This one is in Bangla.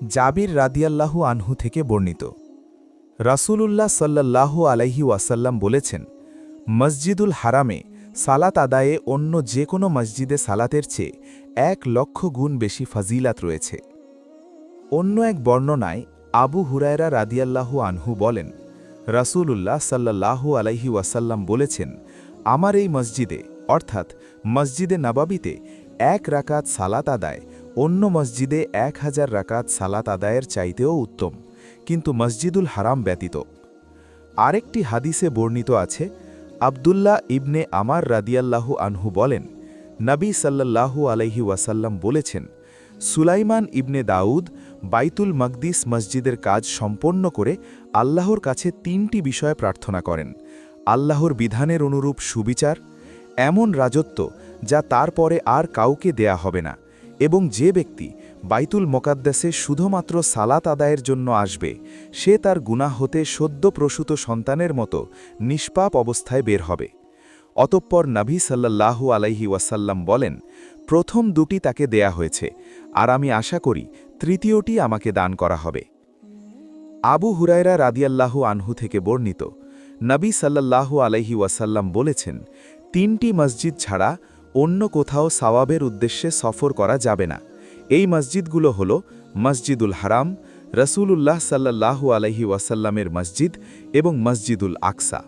জাবির রাদিয়াল্লাহু আনহু থেকে বর্ণিত, রাসূলুল্লাহ সাল্লাল্লাহু আলাইহি ওয়াসাল্লাম বলেছেন, মসজিদুল হারামে সালাত আদায়ে অন্য যে কোনো মসজিদে সালাতের চেয়ে 1,00,000 গুণ বেশি ফজিলাত রয়েছে। অন্য এক বর্ণনায় আবু হুরায়রা রাদিয়াল্লাহু আনহু বলেন, রাসূলুল্লাহ সাল্লাল্লাহু আলাইহি ওয়াসাল্লাম বলেছেন, আমার এই মসজিদে অর্থাৎ মসজিদে নববীতে 1 রাকাত সালাত আদায় অন্য মসজিদে 1000 রাকাত সালাত আদায়ের চাইতেও উত্তম, কিন্তু মসজিদুল হারাম ব্যতীত। আরেকটি হাদিসে বর্ণিত আছে, আবদুল্লাহ ইবনে আমার রাদিয়াল্লাহু আনহু বলেন, নবী সাল্লাল্লাহু আলাইহি ওয়াসাল্লাম বলেছেন, সুলাইমান ইবনে দাউদ বাইতুল মকদিস মসজিদের কাজ সম্পন্ন করে আল্লাহর কাছে 3টি বিষয়ে প্রার্থনা করেন: আল্লাহর বিধানের অনুরূপ সুবিচার, এমন রাজত্ব যা তারপরে আর কাউকে দেয়া হবে না, এবং যে ব্যক্তি বাইতুল মোকাদ্দাসে শুধুমাত্র সালাত আদায়ের জন্য আসবে সে তার গুনাহ হতে সদ্য প্রসূত সন্তানের মতো নিষ্পাপ অবস্থায় বের হবে। অতঃপর নবী সাল্লাল্লাহু আলাইহি ওয়াসাল্লাম বলেন, প্রথম 2টি তাকে দেয়া হয়েছে, আর আমি আশা করি তৃতীয়টি আমাকে দান করা হবে। আবু হুরায়রা রাদিয়াল্লাহু আনহু থেকে বর্ণিত, নবী সাল্লাল্লাহু আলাইহি ওয়াসাল্লাম বলেছেন, 3টি মসজিদ ছাড়া অন্য কোথাও সওয়াবের উদ্দেশ্যে সফর করা যাবে না। এই মসজিদগুলো হল মসজিদুল হারাম, রাসূলুল্লাহ সাল্লাল্লাহু আলাইহি ওয়াসাল্লামের মসজিদ এবং মসজিদুল আকসা।